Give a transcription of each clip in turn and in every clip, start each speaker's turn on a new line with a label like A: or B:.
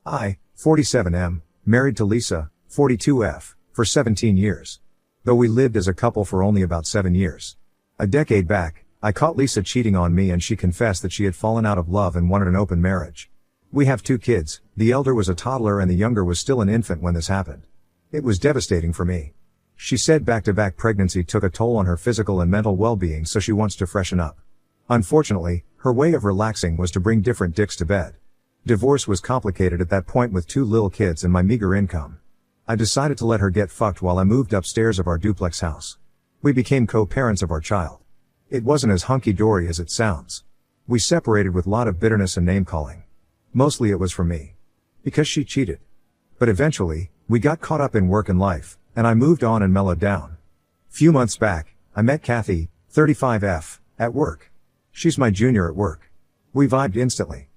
A: I, 47M, married to Lisa, 42F, for 17 years. Though we lived as a couple for only about 7 years. A decade back, I caught Lisa cheating on me and she confessed that she had fallen out of love and wanted an open marriage. We have 2 kids, the elder was a toddler and the younger was still an infant when this happened. It was devastating for me. She said back-to-back pregnancy took a toll on her physical and mental well-being, so she wants to freshen up. Unfortunately, her way of relaxing was to bring different dicks to bed. Divorce was complicated at that point with 2 little kids and my meager income. I decided to let her get fucked while I moved upstairs of our duplex house. We became co-parents of our child. It wasn't as hunky-dory as it sounds. We separated with a lot of bitterness and name-calling. Mostly it was from me. Because she cheated. But eventually, we got caught up in work and life, and I moved on and mellowed down. Few months back, I met Kathy, 35F, at work. She's my junior at work. We vibed instantly.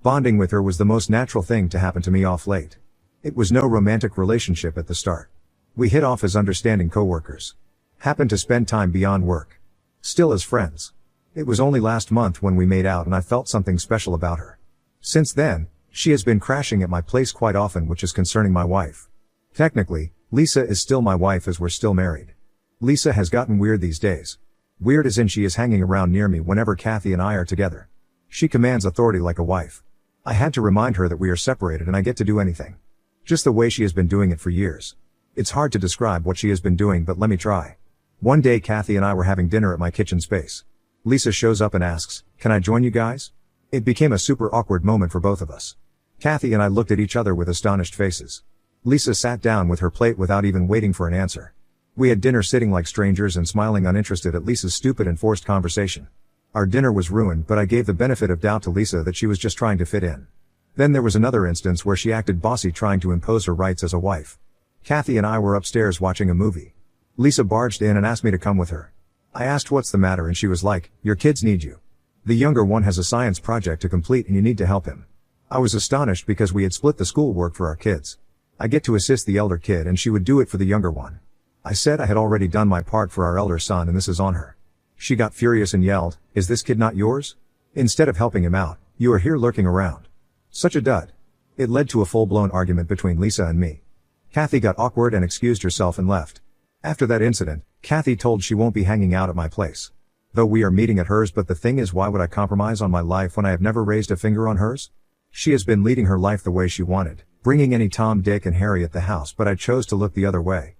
A: Bonding with her was the most natural thing to happen to me off late. It was no romantic relationship at the start. We hit off as understanding coworkers. Happened to spend time beyond work. Still as friends. It was only last month when we made out and I felt something special about her. Since then, she has been crashing at my place quite often, which is concerning my wife. Technically, Lisa is still my wife as we're still married. Lisa has gotten weird these days. Weird as in she is hanging around near me whenever Kathy and I are together. She commands authority like a wife. I had to remind her that we are separated and I get to do anything. Just the way she has been doing it for years. It's hard to describe what she has been doing, but let me try. One day Kathy and I were having dinner at my kitchen space. Lisa shows up and asks, "Can I join you guys?" It became a super awkward moment for both of us. Kathy and I looked at each other with astonished faces. Lisa sat down with her plate without even waiting for an answer. We had dinner sitting like strangers and smiling uninterested at Lisa's stupid and forced conversation. Our dinner was ruined, but I gave the benefit of doubt to Lisa that she was just trying to fit in. Then there was another instance where she acted bossy, trying to impose her rights as a wife. Kathy and I were upstairs watching a movie. Lisa barged in and asked me to come with her. I asked what's the matter and she was like, "Your kids need you. The younger one has a science project to complete and you need to help him." I was astonished because we had split the schoolwork for our kids. I get to assist the elder kid and she would do it for the younger one. I said I had already done my part for our elder son and this is on her. She got furious and yelled, "Is this kid not yours? Instead of helping him out, you are here lurking around." Such a dud. It led to a full-blown argument between Lisa and me. Kathy got awkward and excused herself and left. After that incident, Kathy told she won't be hanging out at my place. Though we are meeting at hers, but the thing is, why would I compromise on my life when I have never raised a finger on hers? She has been leading her life the way she wanted, bringing any Tom, Dick and Harry at the house, but I chose to look the other way.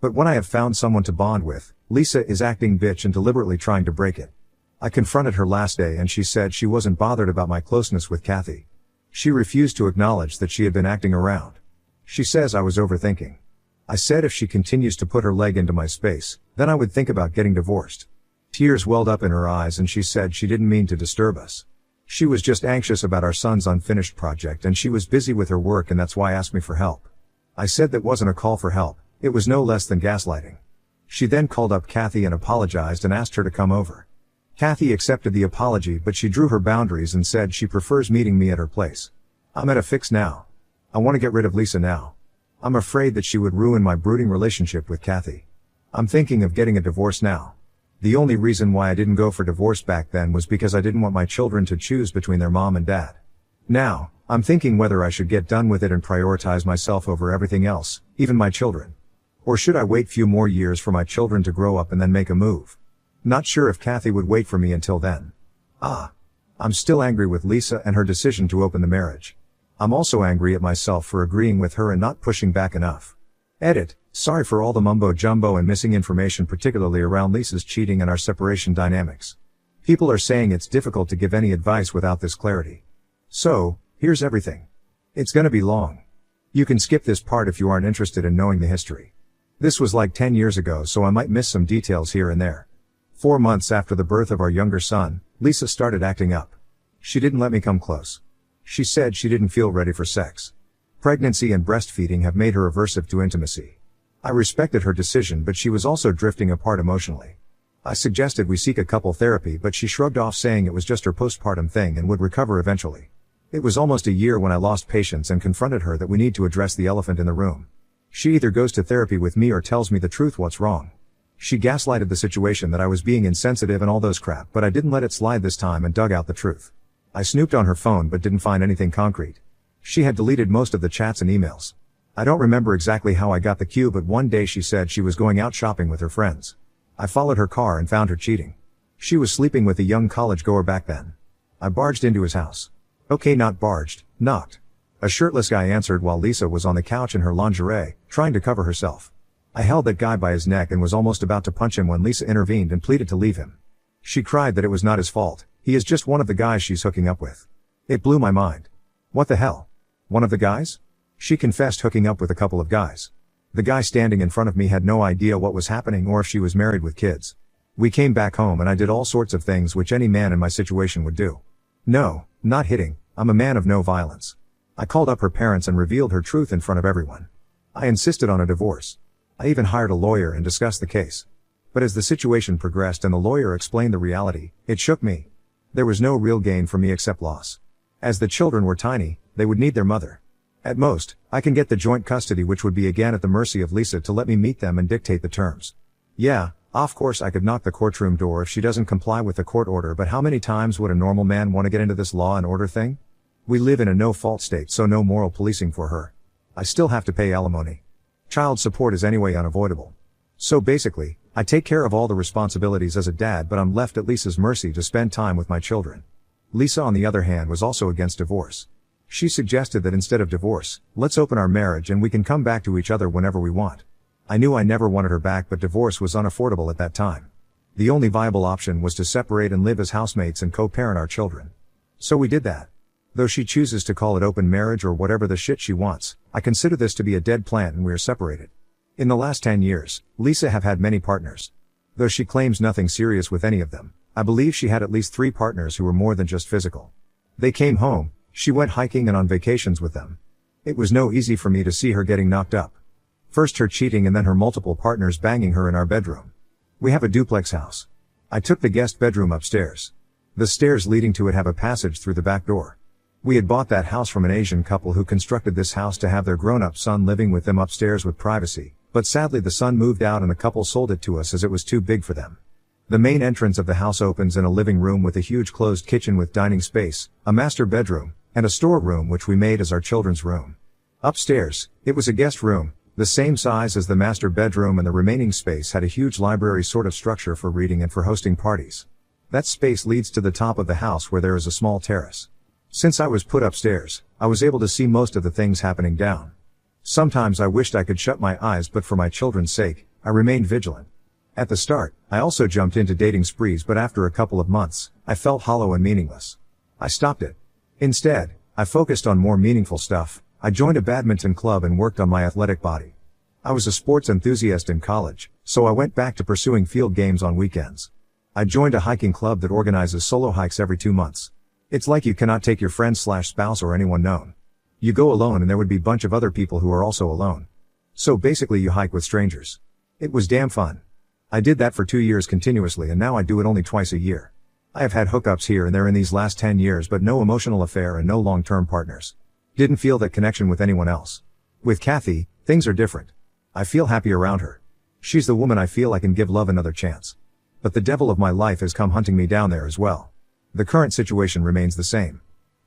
A: But when I have found someone to bond with, Lisa is acting bitch and deliberately trying to break it. I confronted her last day and she said she wasn't bothered about my closeness with Kathy. She refused to acknowledge that she had been acting around. She says I was overthinking. I said if she continues to put her leg into my space, then I would think about getting divorced. Tears welled up in her eyes and she said she didn't mean to disturb us. She was just anxious about our son's unfinished project and she was busy with her work and that's why asked me for help. I said that wasn't a call for help, it was no less than gaslighting. She then called up Kathy and apologized and asked her to come over. Kathy accepted the apology, but she drew her boundaries and said she prefers meeting me at her place. I'm at a fix now. I want to get rid of Lisa now. I'm afraid that she would ruin my brooding relationship with Kathy. I'm thinking of getting a divorce now. The only reason why I didn't go for divorce back then was because I didn't want my children to choose between their mom and dad. Now, I'm thinking whether I should get done with it and prioritize myself over everything else, even my children. Or should I wait few more years for my children to grow up and then make a move? Not sure if Kathy would wait for me until then. I'm still angry with Lisa and her decision to open the marriage. I'm also angry at myself for agreeing with her and not pushing back enough. Edit. Sorry for all the mumbo jumbo and missing information, particularly around Lisa's cheating and our separation dynamics. People are saying it's difficult to give any advice without this clarity. So, here's everything. It's gonna be long. You can skip this part if you aren't interested in knowing the history. This was like 10 years ago, so I might miss some details here and there. 4 months after the birth of our younger son, Lisa started acting up. She didn't let me come close. She said she didn't feel ready for sex. Pregnancy and breastfeeding have made her aversive to intimacy. I respected her decision, but she was also drifting apart emotionally. I suggested we seek a couple therapy, but she shrugged off, saying it was just her postpartum thing and would recover eventually. It was almost a year when I lost patience and confronted her that we need to address the elephant in the room. She either goes to therapy with me or tells me the truth, what's wrong. She gaslighted the situation that I was being insensitive and all those crap, but I didn't let it slide this time and dug out the truth. I snooped on her phone but didn't find anything concrete. She had deleted most of the chats and emails. I don't remember exactly how I got the cue, but one day she said she was going out shopping with her friends. I followed her car and found her cheating. She was sleeping with a young college goer back then. I barged into his house. Okay, not barged, knocked. A shirtless guy answered while Lisa was on the couch in her lingerie, trying to cover herself. I held that guy by his neck and was almost about to punch him when Lisa intervened and pleaded to leave him. She cried that it was not his fault, he is just one of the guys she's hooking up with. It blew my mind. What the hell? One of the guys? She confessed hooking up with a couple of guys. The guy standing in front of me had no idea what was happening or if she was married with kids. We came back home and I did all sorts of things which any man in my situation would do. No, not hitting, I'm a man of no violence. I called up her parents and revealed her truth in front of everyone. I insisted on a divorce. I even hired a lawyer and discussed the case. But as the situation progressed and the lawyer explained the reality, it shook me. There was no real gain for me except loss. As the children were tiny, they would need their mother. At most, I can get the joint custody, which would be again at the mercy of Lisa to let me meet them and dictate the terms. Yeah, of course I could knock the courtroom door if she doesn't comply with the court order, but how many times would a normal man want to get into this law and order thing? We live in a no-fault state, so no moral policing for her. I still have to pay alimony. Child support is anyway unavoidable. So basically, I take care of all the responsibilities as a dad, but I'm left at Lisa's mercy to spend time with my children. Lisa, on the other hand, was also against divorce. She suggested that instead of divorce, let's open our marriage and we can come back to each other whenever we want. I knew I never wanted her back, but divorce was unaffordable at that time. The only viable option was to separate and live as housemates and co-parent our children. So we did that. Though she chooses to call it open marriage or whatever the shit she wants, I consider this to be a dead plant and we are separated. In the last 10 years, Lisa have had many partners. Though she claims nothing serious with any of them, I believe she had at least 3 partners who were more than just physical. They came home, she went hiking and on vacations with them. It was no easy for me to see her getting knocked up. First her cheating and then her multiple partners banging her in our bedroom. We have a duplex house. I took the guest bedroom upstairs. The stairs leading to it have a passage through the back door. We had bought that house from an Asian couple who constructed this house to have their grown-up son living with them upstairs with privacy, but sadly the son moved out and the couple sold it to us as it was too big for them. The main entrance of the house opens in a living room with a huge closed kitchen with dining space, a master bedroom, and a storeroom which we made as our children's room. Upstairs, it was a guest room, the same size as the master bedroom, and the remaining space had a huge library sort of structure for reading and for hosting parties. That space leads to the top of the house where there is a small terrace. Since I was put upstairs, I was able to see most of the things happening down. Sometimes I wished I could shut my eyes, but for my children's sake, I remained vigilant. At the start, I also jumped into dating sprees, but after a couple of months, I felt hollow and meaningless. I stopped it. Instead, I focused on more meaningful stuff. I joined a badminton club and worked on my athletic body. I was a sports enthusiast in college, so I went back to pursuing field games on weekends. I joined a hiking club that organizes solo hikes every 2 months. It's like you cannot take your friend/spouse or anyone known. You go alone and there would be a bunch of other people who are also alone. So basically you hike with strangers. It was damn fun. I did that for 2 years continuously and now I do it only twice a year. I have had hookups here and there in these last 10 years, but no emotional affair and no long-term partners. Didn't feel that connection with anyone else. With Kathy, things are different. I feel happy around her. She's the woman I feel I can give love another chance. But the devil of my life has come hunting me down there as well. The current situation remains the same.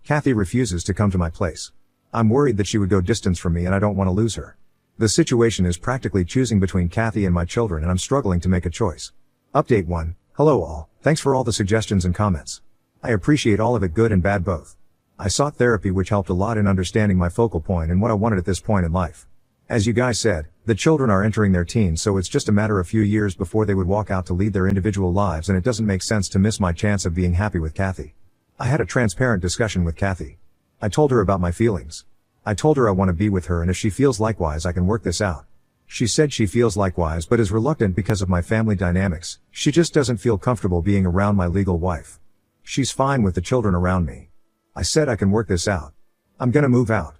A: Kathy refuses to come to my place. I'm worried that she would go distance from me and I don't want to lose her. The situation is practically choosing between Kathy and my children and I'm struggling to make a choice. Update 1. Hello all, thanks for all the suggestions and comments. I appreciate all of it, good and bad both. I sought therapy, which helped a lot in understanding my focal point and what I wanted at this point in life. As you guys said, the children are entering their teens, so it's just a matter of few years before they would walk out to lead their individual lives, and it doesn't make sense to miss my chance of being happy with Kathy. I had a transparent discussion with Kathy. I told her about my feelings. I told her I want to be with her and if she feels likewise I can work this out. She said she feels likewise but is reluctant because of my family dynamics. She just doesn't feel comfortable being around my legal wife. She's fine with the children around me. I said I can work this out. I'm gonna move out.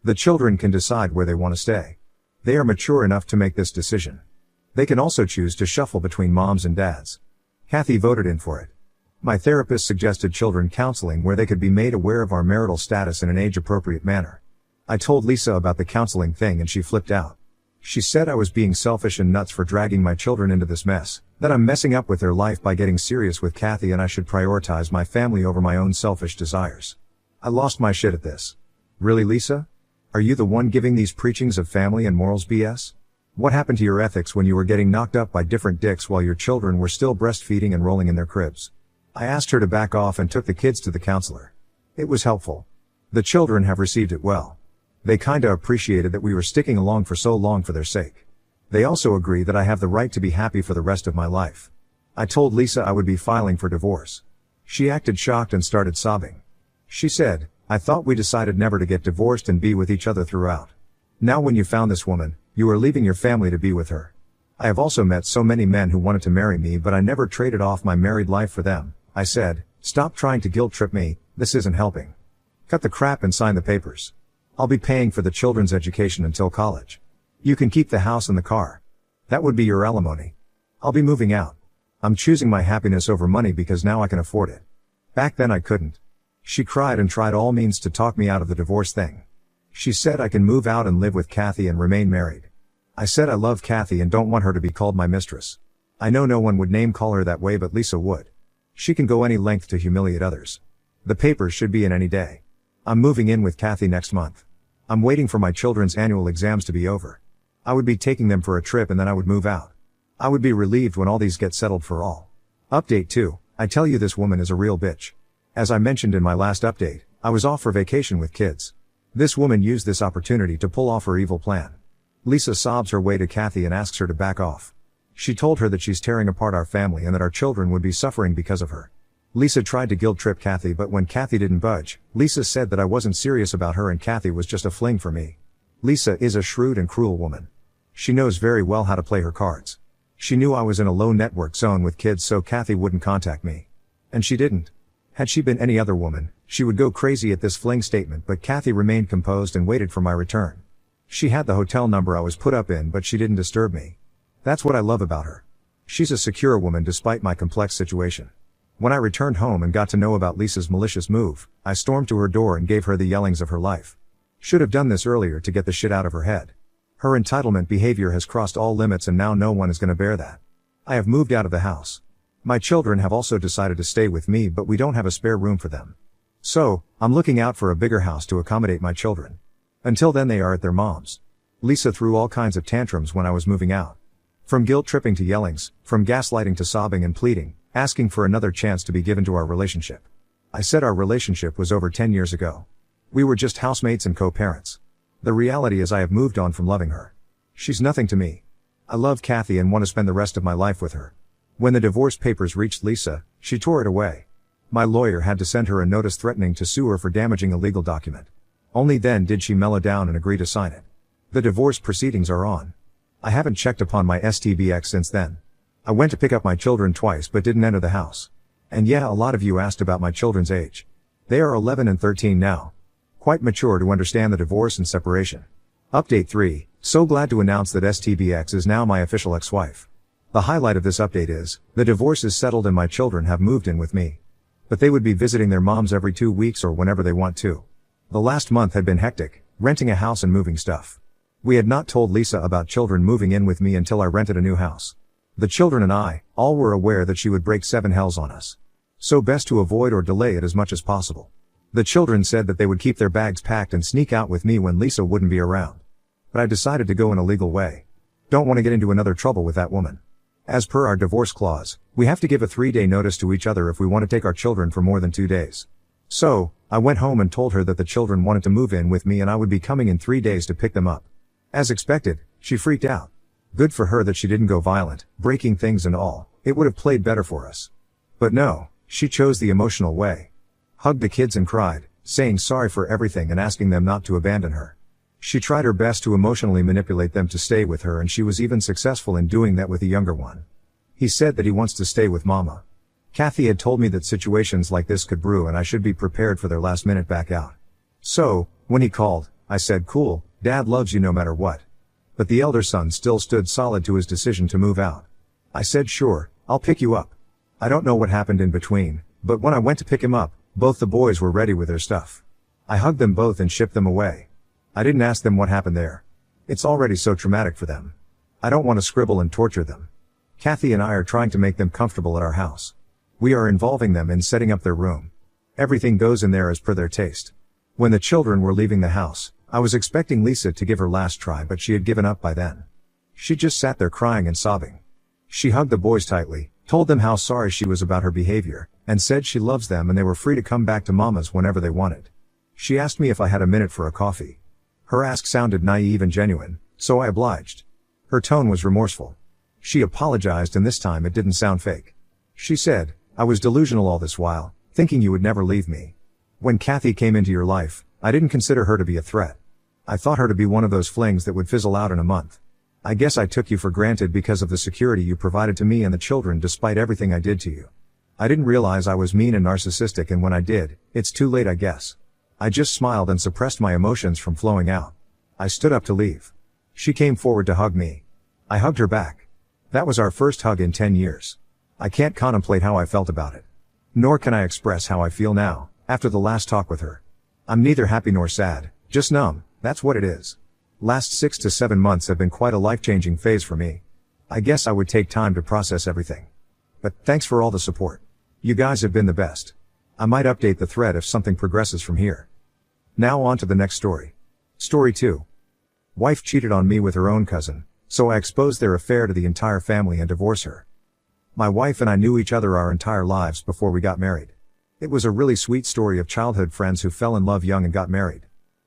A: The children can decide where they want to stay. They are mature enough to make this decision. They can also choose to shuffle between moms and dads. Kathy voted in for it. My therapist suggested children counseling where they could be made aware of our marital status in an age-appropriate manner. I told Lisa about the counseling thing and she flipped out. She said I was being selfish and nuts for dragging my children into this mess, that I'm messing up with their life by getting serious with Kathy and I should prioritize my family over my own selfish desires. I lost my shit at this. Really, Lisa? Are you the one giving these preachings of family and morals BS? What happened to your ethics when you were getting knocked up by different dicks while your children were still breastfeeding and rolling in their cribs? I asked her to back off and took the kids to the counselor. It was helpful. The children have received it well. They kinda appreciated that we were sticking along for so long for their sake. They also agree that I have the right to be happy for the rest of my life. I told Lisa I would be filing for divorce. She acted shocked and started sobbing. She said, "I thought we decided never to get divorced and be with each other throughout. Now when you found this woman, you are leaving your family to be with her. I have also met so many men who wanted to marry me, but I never traded off my married life for them." I said, "Stop trying to guilt trip me, this isn't helping. Cut the crap and sign the papers. I'll be paying for the children's education until college. You can keep the house and the car. That would be your alimony. I'll be moving out. I'm choosing my happiness over money because now I can afford it. Back then I couldn't." She cried and tried all means to talk me out of the divorce thing. She said I can move out and live with Kathy and remain married. I said I love Kathy and don't want her to be called my mistress. I know no one would name call her that way, but Lisa would. She can go any length to humiliate others. The papers should be in any day. I'm moving in with Kathy next month. I'm waiting for my children's annual exams to be over. I would be taking them for a trip and then I would move out. I would be relieved when all these get settled for all. Update 2. I tell you, this woman is a real bitch. As I mentioned in my last update, I was off for vacation with kids. This woman used this opportunity to pull off her evil plan. Lisa sobs her way to Kathy and asks her to back off. She told her that she's tearing apart our family and that our children would be suffering because of her. Lisa tried to guilt trip Kathy, but when Kathy didn't budge, Lisa said that I wasn't serious about her and Kathy was just a fling for me. Lisa is a shrewd and cruel woman. She knows very well how to play her cards. She knew I was in a low network zone with kids, so Kathy wouldn't contact me. And she didn't. Had she been any other woman, she would go crazy at this fling statement, but Kathy remained composed and waited for my return. She had the hotel number I was put up in, but she didn't disturb me. That's what I love about her. She's a secure woman despite my complex situation. When I returned home and got to know about Lisa's malicious move, I stormed to her door and gave her the yellings of her life. Should have done this earlier to get the shit out of her head. Her entitlement behavior has crossed all limits and now no one is gonna bear that. I have moved out of the house. My children have also decided to stay with me, but we don't have a spare room for them. So, I'm looking out for a bigger house to accommodate my children. Until then they are at their mom's. Lisa threw all kinds of tantrums when I was moving out. From guilt tripping to yellings, from gaslighting to sobbing and pleading, asking for another chance to be given to our relationship. I said our relationship was over 10 years ago. We were just housemates and co-parents. The reality is I have moved on from loving her. She's nothing to me. I love Kathy and want to spend the rest of my life with her. When the divorce papers reached Lisa, she tore it away. My lawyer had to send her a notice threatening to sue her for damaging a legal document. Only then did she mellow down and agree to sign it. The divorce proceedings are on. I haven't checked upon my STBX since then. I went to pick up my children twice but didn't enter the house. And yeah, a lot of you asked about my children's age. They are 11 and 13 now. Quite mature to understand the divorce and separation. Update 3, so glad to announce that STBX is now my official ex-wife. The highlight of this update is, the divorce is settled and my children have moved in with me. But they would be visiting their moms every 2 weeks or whenever they want to. The last month had been hectic, renting a house and moving stuff. We had not told Lisa about children moving in with me until I rented a new house. The children and I, all were aware that she would break 7 hells on us. So best to avoid or delay it as much as possible. The children said that they would keep their bags packed and sneak out with me when Lisa wouldn't be around. But I decided to go in a legal way. Don't want to get into another trouble with that woman. As per our divorce clause, we have to give a 3-day notice to each other if we want to take our children for more than 2 days. So, I went home and told her that the children wanted to move in with me and I would be coming in 3 days to pick them up. As expected, she freaked out. Good for her that she didn't go violent, breaking things and all. It would have played better for us. But no, she chose the emotional way. Hugged the kids and cried, saying sorry for everything and asking them not to abandon her. She tried her best to emotionally manipulate them to stay with her, and she was even successful in doing that with the younger one. He said that he wants to stay with Mama. Kathy had told me that situations like this could brew and I should be prepared for their last minute back out. So, when he called, I said, "Cool, Dad loves you no matter what." But the elder son still stood solid to his decision to move out. I said, "Sure, I'll pick you up." I don't know what happened in between, but when I went to pick him up, both the boys were ready with their stuff. I hugged them both and shipped them away. I didn't ask them what happened there. It's already so traumatic for them. I don't want to scribble and torture them. Kathy and I are trying to make them comfortable at our house. We are involving them in setting up their room. Everything goes in there as per their taste. When the children were leaving the house, I was expecting Lisa to give her last try, but she had given up by then. She just sat there crying and sobbing. She hugged the boys tightly, told them how sorry she was about her behavior, and said she loves them and they were free to come back to Mama's whenever they wanted. She asked me if I had a minute for a coffee. Her ask sounded naive and genuine, so I obliged. Her tone was remorseful. She apologized, and this time it didn't sound fake. She said, "I was delusional all this while, thinking you would never leave me. When Kathy came into your life, I didn't consider her to be a threat. I thought her to be one of those flings that would fizzle out in a month. I guess I took you for granted because of the security you provided to me and the children despite everything I did to you. I didn't realize I was mean and narcissistic, and when I did, it's too late, I guess." I just smiled and suppressed my emotions from flowing out. I stood up to leave. She came forward to hug me. I hugged her back. That was our first hug in 10 years. I can't contemplate how I felt about it. Nor can I express how I feel now, after the last talk with her. I'm neither happy nor sad, just numb, that's what it is. Last 6 to 7 months have been quite a life-changing phase for me. I guess I would take time to process everything. But thanks for all the support. You guys have been the best. I might update the thread if something progresses from here. Now on to the next story. Story 2. Wife cheated on me with her own cousin, so I exposed their affair to the entire family and divorced her. My wife and I knew each other our entire lives before we got married. It was a really sweet story of childhood friends who fell in love young and got married.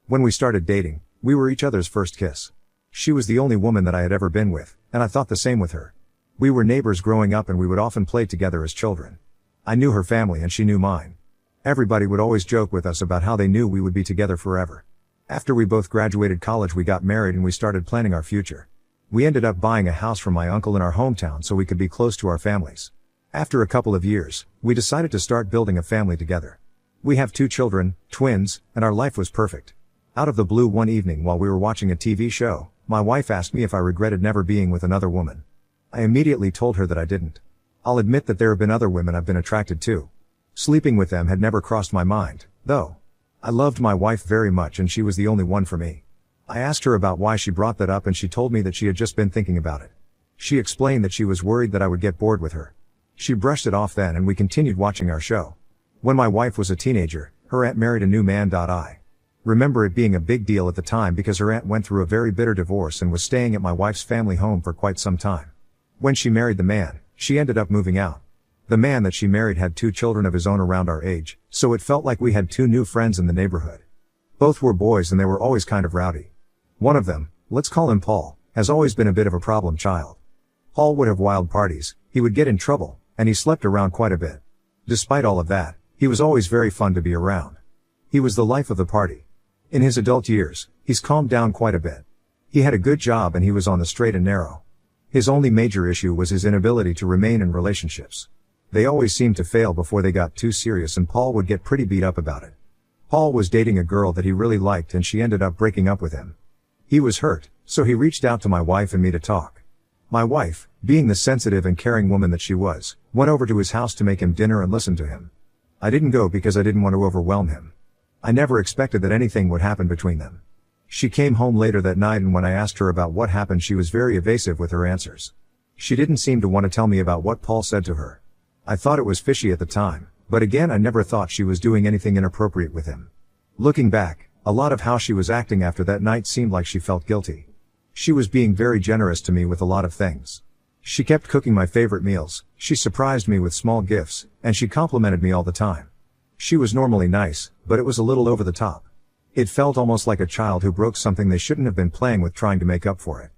A: When we started dating, we were each other's first kiss. She was the only woman that I had ever been with, and I thought the same with her. We were neighbors growing up and we would often play together as children. I knew her family and she knew mine. Everybody would always joke with us about how they knew we would be together forever. After we both graduated college, we got married and we started planning our future. We ended up buying a house from my uncle in our hometown so we could be close to our families. After a couple of years, we decided to start building a family together. We have 2 children, twins, and our life was perfect. Out of the blue one evening while we were watching a TV show, my wife asked me if I regretted never being with another woman. I immediately told her that I didn't. I'll admit that there have been other women I've been attracted to. Sleeping with them had never crossed my mind, though. I loved my wife very much and she was the only one for me. I asked her about why she brought that up and she told me that she had just been thinking about it. She explained that she was worried that I would get bored with her. She brushed it off then and we continued watching our show. When my wife was a teenager, her aunt married a new man. I remember it being a big deal at the time because her aunt went through a very bitter divorce and was staying at my wife's family home for quite some time. When she married the man, she ended up moving out. The man that she married had 2 children of his own around our age, so it felt like we had 2 new friends in the neighborhood. Both were boys and they were always kind of rowdy. One of them, let's call him Paul, has always been a bit of a problem child. Paul would have wild parties, he would get in trouble, and he slept around quite a bit. Despite all of that, he was always very fun to be around. He was the life of the party. In his adult years, he's calmed down quite a bit. He had a good job and he was on the straight and narrow. His only major issue was his inability to remain in relationships. They always seemed to fail before they got too serious and Paul would get pretty beat up about it. Paul was dating a girl that he really liked and she ended up breaking up with him. He was hurt, so he reached out to my wife and me to talk. My wife, being the sensitive and caring woman that she was, went over to his house to make him dinner and listen to him. I didn't go because I didn't want to overwhelm him. I never expected that anything would happen between them. She came home later that night and when I asked her about what happened she was very evasive with her answers. She didn't seem to want to tell me about what Paul said to her. I thought it was fishy at the time, but again I never thought she was doing anything inappropriate with him. Looking back, a lot of how she was acting after that night seemed like she felt guilty. She was being very generous to me with a lot of things. She kept cooking my favorite meals, she surprised me with small gifts, and she complimented me all the time. She was normally nice, but it was a little over the top. It felt almost like a child who broke something they shouldn't have been playing with trying to make up for it.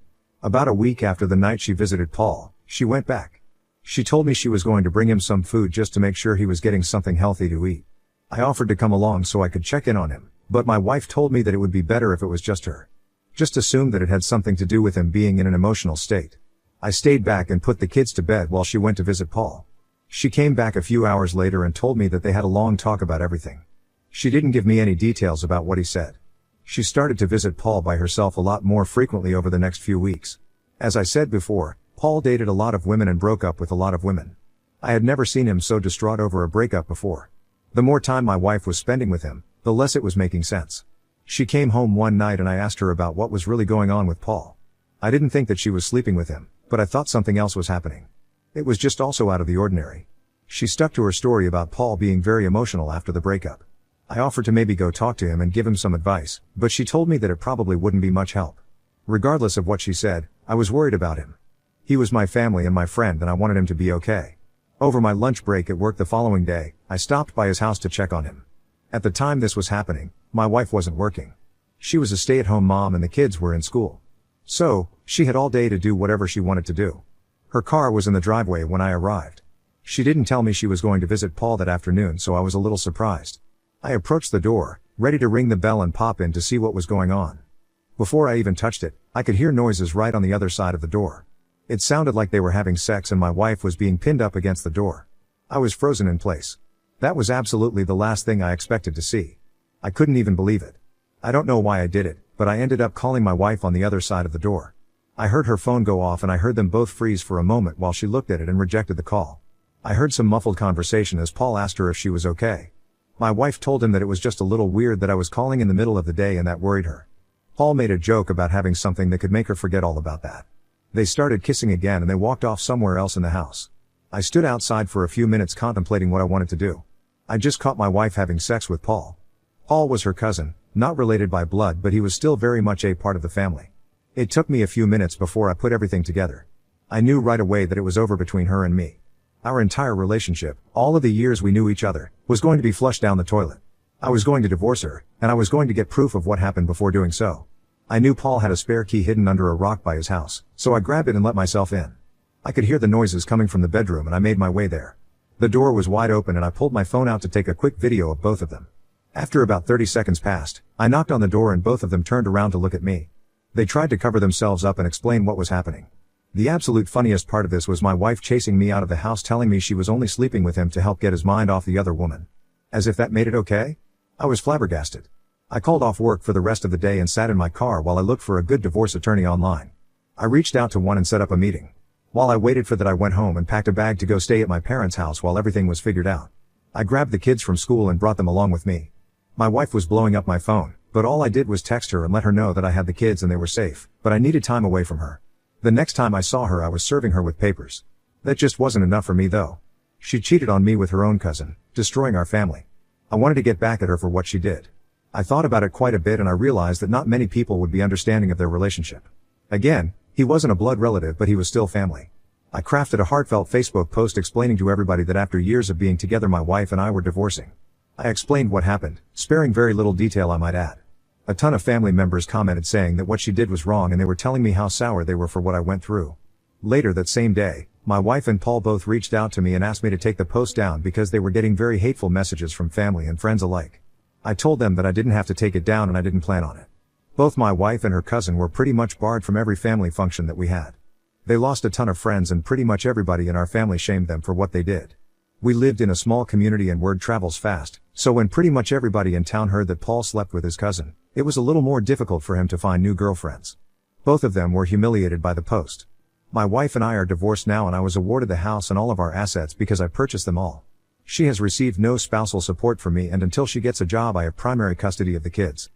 A: About a week after the night she visited Paul, she went back. She told me she was going to bring him some food just to make sure he was getting something healthy to eat. I offered to come along so I could check in on him, but my wife told me that it would be better if it was just her. Just assumed that it had something to do with him being in an emotional state. I stayed back and put the kids to bed while she went to visit Paul. She came back a few hours later and told me that they had a long talk about everything. She didn't give me any details about what he said. She started to visit Paul by herself a lot more frequently over the next few weeks. As I said before, Paul dated a lot of women and broke up with a lot of women. I had never seen him so distraught over a breakup before. The more time my wife was spending with him, the less it was making sense. She came home one night and I asked her about what was really going on with Paul. I didn't think that she was sleeping with him, but I thought something else was happening. It was just also out of the ordinary. She stuck to her story about Paul being very emotional after the breakup. I offered to maybe go talk to him and give him some advice, but she told me that it probably wouldn't be much help. Regardless of what she said, I was worried about him. He was my family and my friend, and I wanted him to be okay. Over my lunch break at work the following day, I stopped by his house to check on him. At the time this was happening, my wife wasn't working. She was a stay-at-home mom and the kids were in school. So, she had all day to do whatever she wanted to do. Her car was in the driveway when I arrived. She didn't tell me she was going to visit Paul that afternoon, so I was a little surprised. I approached the door, ready to ring the bell and pop in to see what was going on. Before I even touched it, I could hear noises right on the other side of the door. It sounded like they were having sex and my wife was being pinned up against the door. I was frozen in place. That was absolutely the last thing I expected to see. I couldn't even believe it. I don't know why I did it, but I ended up calling my wife on the other side of the door. I heard her phone go off and I heard them both freeze for a moment while she looked at it and rejected the call. I heard some muffled conversation as Paul asked her if she was okay. My wife told him that it was just a little weird that I was calling in the middle of the day and that worried her. Paul made a joke about having something that could make her forget all about that. They started kissing again and they walked off somewhere else in the house. I stood outside for a few minutes contemplating what I wanted to do. I just caught my wife having sex with Paul. Paul was her cousin, not related by blood, but he was still very much a part of the family. It took me a few minutes before I put everything together. I knew right away that it was over between her and me. Our entire relationship, all of the years we knew each other, was going to be flushed down the toilet. I was going to divorce her, and I was going to get proof of what happened before doing so. I knew Paul had a spare key hidden under a rock by his house, so I grabbed it and let myself in. I could hear the noises coming from the bedroom and I made my way there. The door was wide open and I pulled my phone out to take a quick video of both of them. After about 30 seconds passed, I knocked on the door and both of them turned around to look at me. They tried to cover themselves up and explain what was happening. The absolute funniest part of this was my wife chasing me out of the house telling me she was only sleeping with him to help get his mind off the other woman. As if that made it okay? I was flabbergasted. I called off work for the rest of the day and sat in my car while I looked for a good divorce attorney online. I reached out to one and set up a meeting. While I waited for that, I went home and packed a bag to go stay at my parents' house while everything was figured out. I grabbed the kids from school and brought them along with me. My wife was blowing up my phone, but all I did was text her and let her know that I had the kids and they were safe, but I needed time away from her. The next time I saw her I was serving her with papers. That just wasn't enough for me though. She cheated on me with her own cousin, destroying our family. I wanted to get back at her for what she did. I thought about it quite a bit and I realized that not many people would be understanding of their relationship. Again, he wasn't a blood relative but he was still family. I crafted a heartfelt Facebook post explaining to everybody that after years of being together my wife and I were divorcing. I explained what happened, sparing very little detail I might add. A ton of family members commented saying that what she did was wrong and they were telling me how sour they were for what I went through. Later that same day, my wife and Paul both reached out to me and asked me to take the post down because they were getting very hateful messages from family and friends alike. I told them that I didn't have to take it down and I didn't plan on it. Both my wife and her cousin were pretty much barred from every family function that we had. They lost a ton of friends and pretty much everybody in our family shamed them for what they did. We lived in a small community and word travels fast, so when pretty much everybody in town heard that Paul slept with his cousin, it was a little more difficult for him to find new girlfriends. Both of them were humiliated by the post. My wife and I are divorced now and I was awarded the house and all of our assets because I purchased them all. She has received no spousal support from me and until she gets a job I have primary custody of the kids.